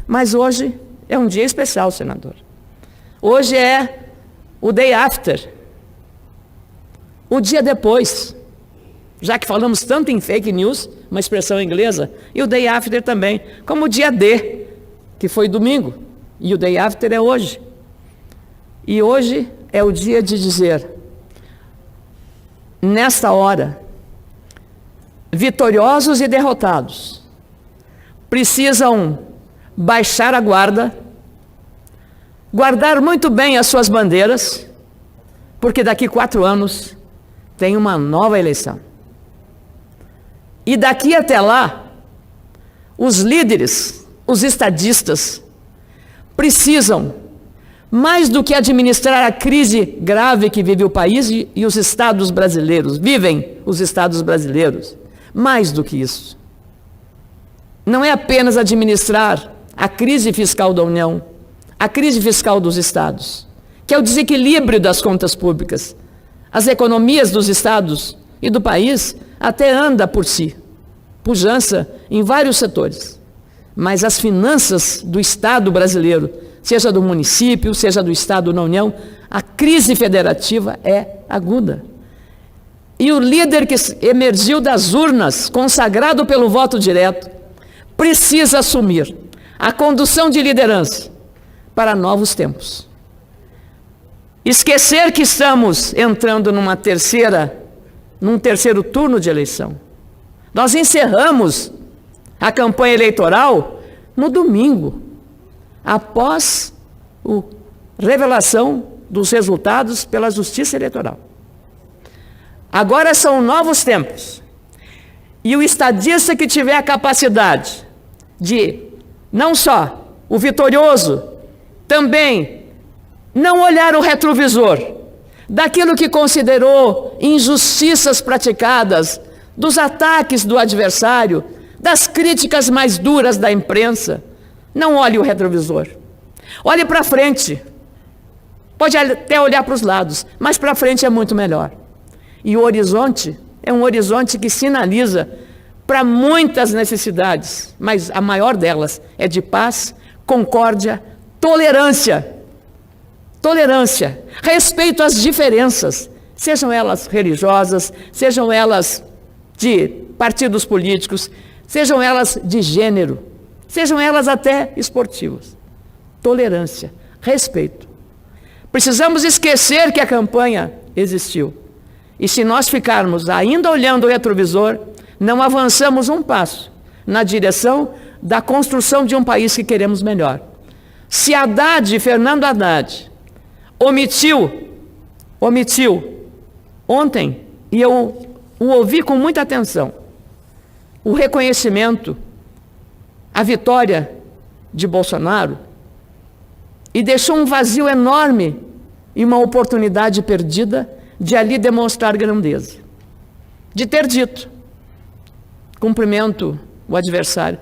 Mas hoje é um dia especial, senador. Hoje é o day after, o dia depois. Já que falamos tanto em fake news, uma expressão inglesa, e o day after também, como o dia D, que foi domingo, e o day after é hoje. E hoje é o dia de dizer, nesta hora, vitoriosos e derrotados precisam baixar a guarda, guardar muito bem as suas bandeiras, porque daqui 4 anos tem uma nova eleição. E daqui até lá, os líderes, os estadistas, precisam, mais do que administrar a crise grave que vive o país e os estados brasileiros, vivem os estados brasileiros, mais do que isso. Não é apenas administrar a crise fiscal da União, a crise fiscal dos estados, que é o desequilíbrio das contas públicas. As economias dos estados e do país até anda por si, pujança em vários setores. Mas as finanças do Estado brasileiro, seja do município, seja do Estado na União, a crise federativa é aguda. E o líder que emergiu das urnas, consagrado pelo voto direto, precisa assumir a condução de liderança para novos tempos. Esquecer que estamos entrando num terceiro turno de eleição. Nós encerramos a campanha eleitoral no domingo, após a revelação dos resultados pela Justiça Eleitoral. Agora são novos tempos. E o estadista que tiver a capacidade de, não só o vitorioso, também não olhar o retrovisor daquilo que considerou injustiças praticadas, dos ataques do adversário, das críticas mais duras da imprensa. Não olhe o retrovisor. Olhe para frente. Pode até olhar para os lados, mas para frente é muito melhor. E o horizonte é um horizonte que sinaliza para muitas necessidades, mas a maior delas é de paz, concórdia, tolerância. Tolerância, respeito às diferenças, sejam elas religiosas, sejam elas de partidos políticos, sejam elas de gênero, sejam elas até esportivas. Tolerância, respeito. Precisamos esquecer que a campanha existiu. E se nós ficarmos ainda olhando o retrovisor, não avançamos um passo na direção da construção de um país que queremos melhor. Se Fernando Haddad, omitiu ontem, e eu o ouvi com muita atenção, o reconhecimento, a vitória de Bolsonaro, e deixou um vazio enorme e uma oportunidade perdida de ali demonstrar grandeza. De ter dito, cumprimento o adversário,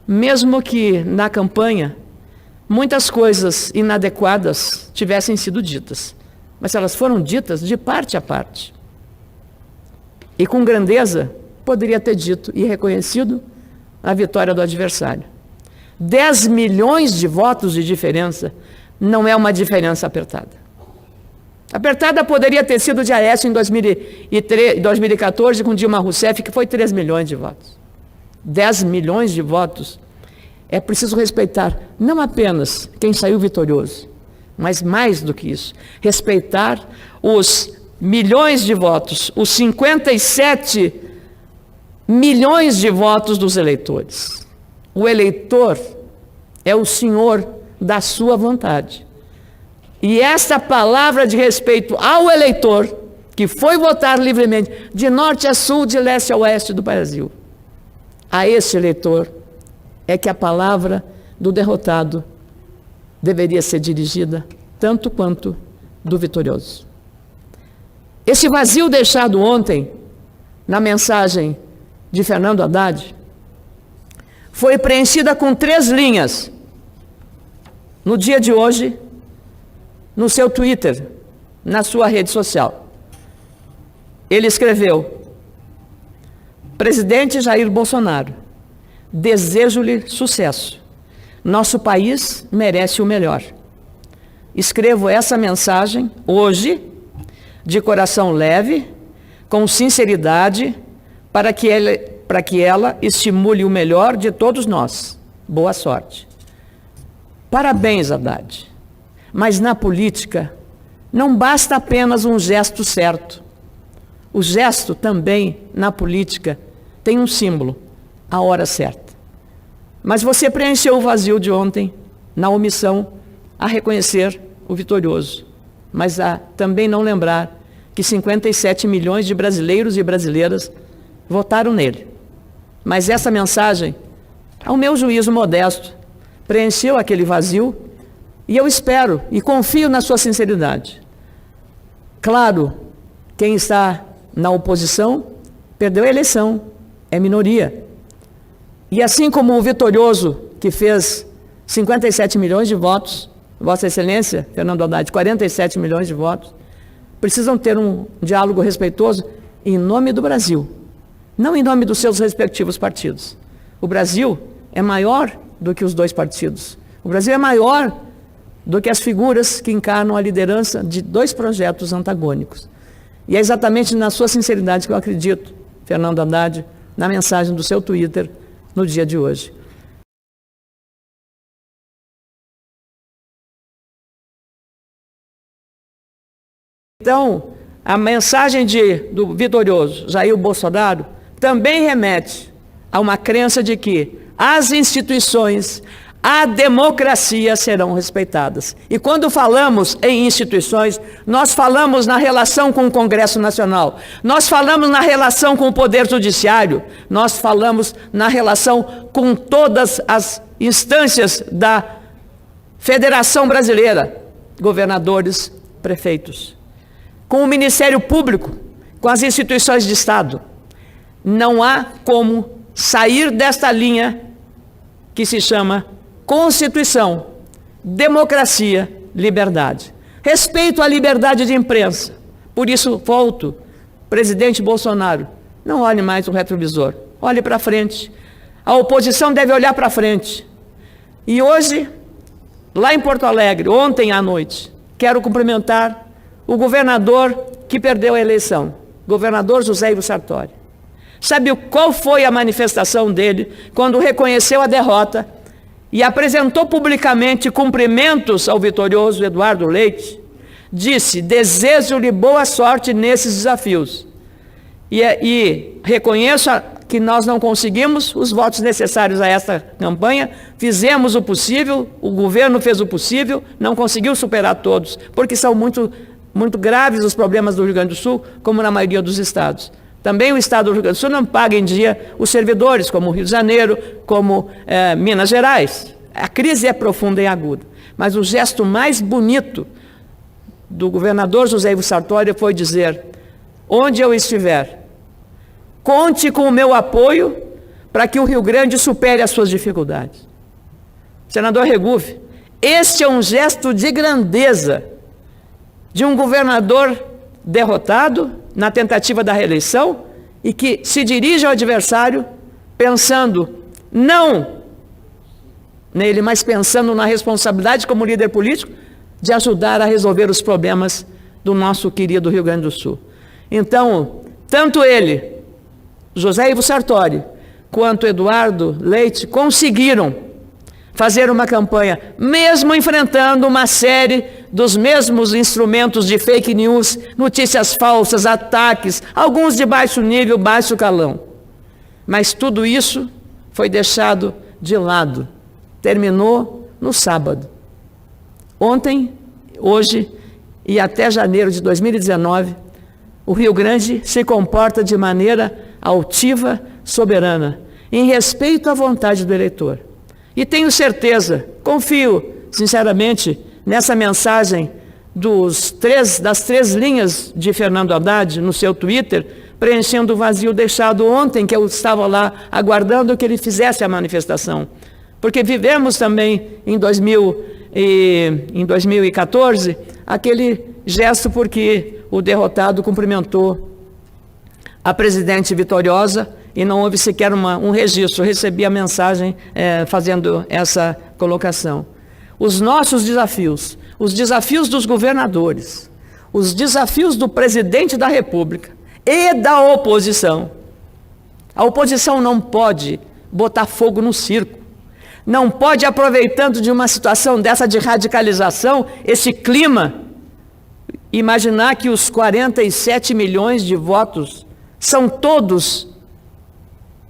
mesmo que na campanha muitas coisas inadequadas tivessem sido ditas, mas elas foram ditas de parte a parte. E com grandeza poderia ter dito e reconhecido a vitória do adversário. 10 milhões de votos de diferença não é uma diferença apertada. Apertada poderia ter sido de Aécio em 2014 com Dilma Rousseff, que foi 3 milhões de votos. 10 milhões de votos. É preciso respeitar não apenas quem saiu vitorioso, mas mais do que isso, respeitar os milhões de votos, os 57 milhões de votos dos eleitores. O eleitor é o senhor da sua vontade. E esta palavra de respeito ao eleitor, que foi votar livremente, de norte a sul, de leste a oeste do Brasil, a este eleitor é que a palavra do derrotado deveria ser dirigida tanto quanto do vitorioso. Esse vazio deixado ontem na mensagem de Fernando Haddad foi preenchida com 3 linhas no dia de hoje, no seu Twitter, na sua rede social. Ele escreveu: Presidente Jair Bolsonaro, desejo-lhe sucesso Nosso país merece o melhor. Escrevo essa mensagem hoje, de coração leve, com sinceridade, para que ela estimule o melhor de todos nós. Boa sorte. Parabéns, Haddad. Mas na política, não basta apenas um gesto certo. O gesto também, na política, tem um símbolo, a hora certa. Mas você preencheu o vazio de ontem, na omissão a reconhecer o vitorioso, mas a também não lembrar que 57 milhões de brasileiros e brasileiras votaram nele. Mas essa mensagem, ao meu juízo modesto, preencheu aquele vazio e eu espero e confio na sua sinceridade. Claro, quem está na oposição perdeu a eleição, é minoria. E assim como o vitorioso, que fez 57 milhões de votos, Vossa Excelência, Fernando Haddad, 47 milhões de votos, precisam ter um diálogo respeitoso em nome do Brasil, não em nome dos seus respectivos partidos. O Brasil é maior do que os dois partidos. O Brasil é maior do que as figuras que encarnam a liderança de dois projetos antagônicos. E é exatamente na sua sinceridade que eu acredito, Fernando Haddad, na mensagem do seu Twitter no dia de hoje. Então, a mensagem do vitorioso Jair Bolsonaro também remete a uma crença de que as instituições, a democracia serão respeitadas. E quando falamos em instituições, nós falamos na relação com o Congresso Nacional, nós falamos na relação com o Poder Judiciário, nós falamos na relação com todas as instâncias da Federação Brasileira, governadores, prefeitos, com o Ministério Público, com as instituições de Estado. Não há como sair desta linha que se chama Constituição, democracia, liberdade. Respeito à liberdade de imprensa. Por isso, volto, presidente Bolsonaro, não olhe mais o retrovisor, olhe para frente. A oposição deve olhar para frente. E hoje, lá em Porto Alegre, ontem à noite, quero cumprimentar o governador que perdeu a eleição, governador José Ivo Sartori. Sabe qual foi a manifestação dele quando reconheceu a derrota e apresentou publicamente cumprimentos ao vitorioso Eduardo Leite? Disse: desejo-lhe boa sorte nesses desafios. E reconheço que nós não conseguimos os votos necessários a esta campanha, fizemos o possível, o governo fez o possível, não conseguiu superar todos, porque são muito graves os problemas do Rio Grande do Sul, como na maioria dos estados. Também o estado do Rio Grande do Sul não paga em dia os servidores, como o Rio de Janeiro, como Minas Gerais. A crise é profunda e aguda. Mas o gesto mais bonito do governador José Ivo Sartori foi dizer: onde eu estiver, conte com o meu apoio para que o Rio Grande supere as suas dificuldades. Senador Regufe, este é um gesto de grandeza de um governador derrotado na tentativa da reeleição e que se dirige ao adversário pensando não nele, mas pensando na responsabilidade como líder político de ajudar a resolver os problemas do nosso querido Rio Grande do Sul. Então, tanto ele, José Ivo Sartori, quanto Eduardo Leite conseguiram fazer uma campanha, mesmo enfrentando uma série dos mesmos instrumentos de fake news, notícias falsas, ataques, alguns de baixo nível, baixo calão. Mas tudo isso foi deixado de lado. Terminou no sábado. Ontem, hoje e até janeiro de 2019, o Rio Grande se comporta de maneira altiva, soberana, em respeito à vontade do eleitor. E tenho certeza, confio sinceramente nessa mensagem das três linhas de Fernando Haddad no seu Twitter, preenchendo o vazio deixado ontem, que eu estava lá aguardando que ele fizesse a manifestação. Porque vivemos também em 2014 aquele gesto porque o derrotado cumprimentou a presidente vitoriosa e não houve sequer um registro. Eu recebi a mensagem fazendo essa colocação. Os nossos desafios, os desafios dos governadores, os desafios do presidente da República e da oposição. A oposição não pode botar fogo no circo. Não pode, aproveitando de uma situação dessa de radicalização, esse clima, imaginar que os 47 milhões de votos são todos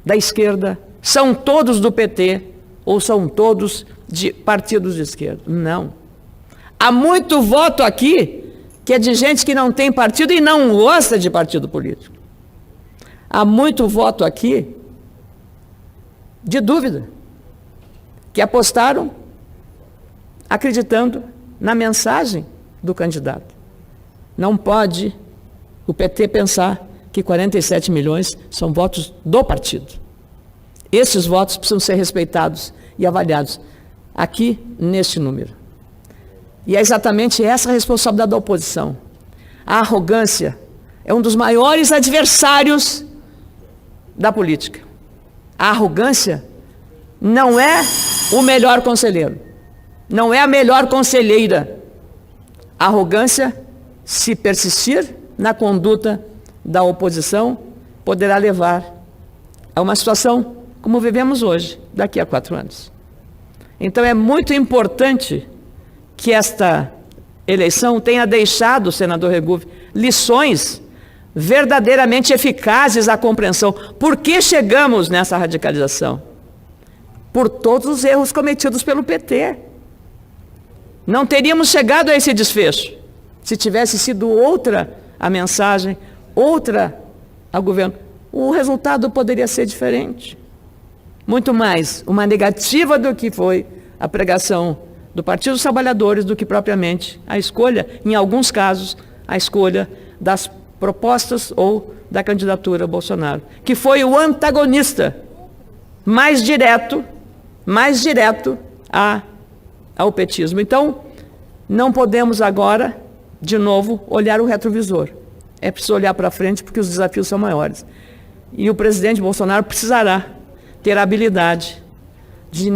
da esquerda, são todos do PT, ou são todos de partidos de esquerda. Não. Há muito voto aqui que é de gente que não tem partido e não gosta de partido político. Há muito voto aqui de dúvida, que apostaram acreditando na mensagem do candidato. Não pode o PT pensar que 47 milhões são votos do partido. Esses votos precisam ser respeitados e avaliados aqui neste número. E é exatamente essa a responsabilidade da oposição. A arrogância é um dos maiores adversários da política. A arrogância não é o melhor conselheiro, não é a melhor conselheira. A arrogância, se persistir na conduta da oposição, poderá levar a uma situação como vivemos hoje, daqui a 4 anos. Então é muito importante que esta eleição tenha deixado, senador Regufe, lições verdadeiramente eficazes à compreensão. Por que chegamos nessa radicalização? Por todos os erros cometidos pelo PT. Não teríamos chegado a esse desfecho se tivesse sido outra a mensagem, outra ao governo. O resultado poderia ser diferente. Muito mais uma negativa do que foi a pregação do Partido dos Trabalhadores do que propriamente a escolha, em alguns casos, a escolha das propostas ou da candidatura Bolsonaro, que foi o antagonista mais direto ao petismo. Então, não podemos agora, de novo, olhar o retrovisor. É preciso olhar para frente porque os desafios são maiores. E o presidente Bolsonaro precisará ter a habilidade de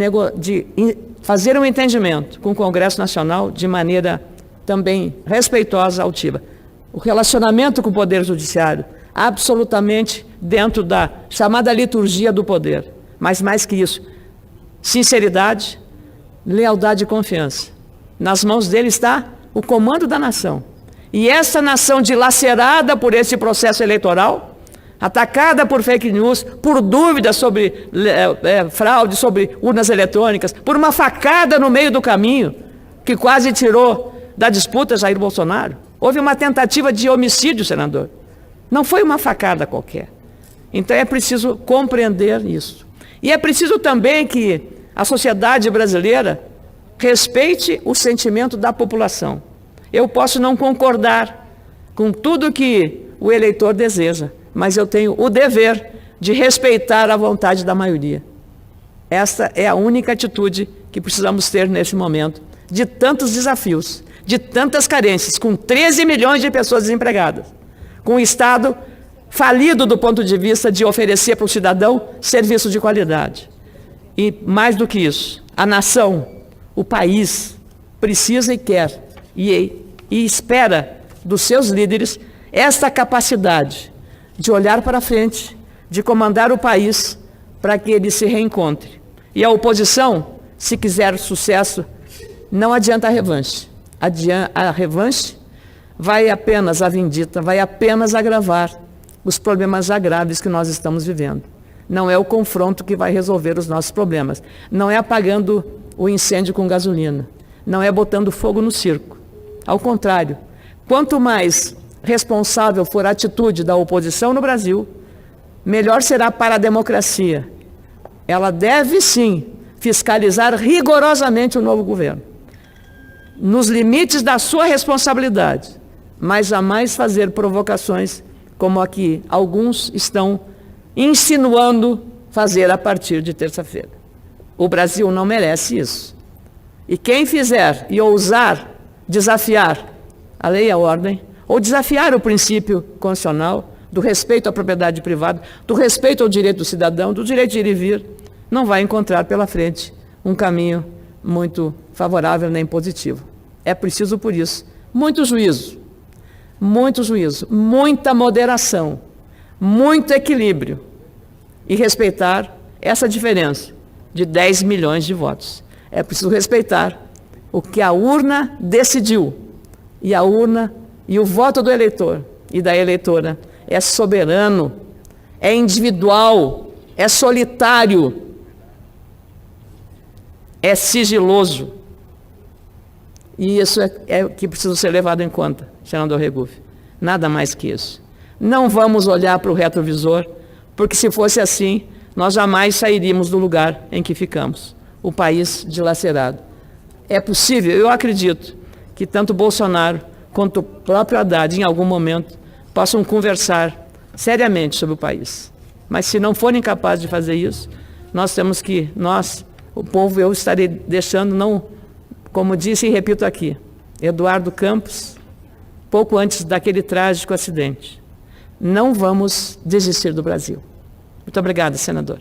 fazer um entendimento com o Congresso Nacional de maneira também respeitosa, altiva. O relacionamento com o Poder Judiciário, absolutamente dentro da chamada liturgia do poder. Mas mais que isso, sinceridade, lealdade e confiança. Nas mãos dele está o comando da nação. E essa nação dilacerada por esse processo eleitoral, atacada por fake news, por dúvidas sobre fraude, sobre urnas eletrônicas, por uma facada no meio do caminho, que quase tirou da disputa Jair Bolsonaro. Houve uma tentativa de homicídio, senador. Não foi uma facada qualquer. Então é preciso compreender isso. E é preciso também que a sociedade brasileira respeite o sentimento da população. Eu posso não concordar com tudo que o eleitor deseja, mas eu tenho o dever de respeitar a vontade da maioria. Esta é a única atitude que precisamos ter nesse momento, de tantos desafios, de tantas carências, com 13 milhões de pessoas desempregadas, com o Estado falido do ponto de vista de oferecer para o cidadão serviços de qualidade. E mais do que isso, a nação, o país, precisa e quer e espera dos seus líderes esta capacidade de olhar para frente, de comandar o país para que ele se reencontre. E a oposição, se quiser sucesso, não adianta a revanche. A revanche vai apenas, a vindita, vai apenas agravar os problemas já graves que nós estamos vivendo. Não é o confronto que vai resolver os nossos problemas. Não é apagando o incêndio com gasolina. Não é botando fogo no circo. Ao contrário, quanto mais responsável for a atitude da oposição no Brasil, melhor será para a democracia. Ela deve, sim, fiscalizar rigorosamente o novo governo, nos limites da sua responsabilidade, mas jamais fazer provocações como a que alguns estão insinuando fazer a partir de terça-feira. O Brasil não merece isso. E quem fizer e ousar desafiar a lei e a ordem, ou desafiar o princípio constitucional do respeito à propriedade privada, do respeito ao direito do cidadão, do direito de ir e vir, não vai encontrar pela frente um caminho muito favorável nem positivo. É preciso, por isso, muito juízo, muita moderação, muito equilíbrio e respeitar essa diferença de 10 milhões de votos. É preciso respeitar o que a urna decidiu. E a urna e o voto do eleitor e da eleitora é soberano, é individual, é solitário, é sigiloso. E isso é o que precisa ser levado em conta, senador Regufe. Nada mais que isso. Não vamos olhar para o retrovisor, porque se fosse assim, nós jamais sairíamos do lugar em que ficamos, o país dilacerado. É possível, eu acredito, que tanto Bolsonaro quanto o próprio Haddad, em algum momento, possam conversar seriamente sobre o país. Mas se não forem capazes de fazer isso, nós temos que, o povo, eu estarei deixando, não, como disse e repito aqui, Eduardo Campos, pouco antes daquele trágico acidente, não vamos desistir do Brasil. Muito obrigada, senador.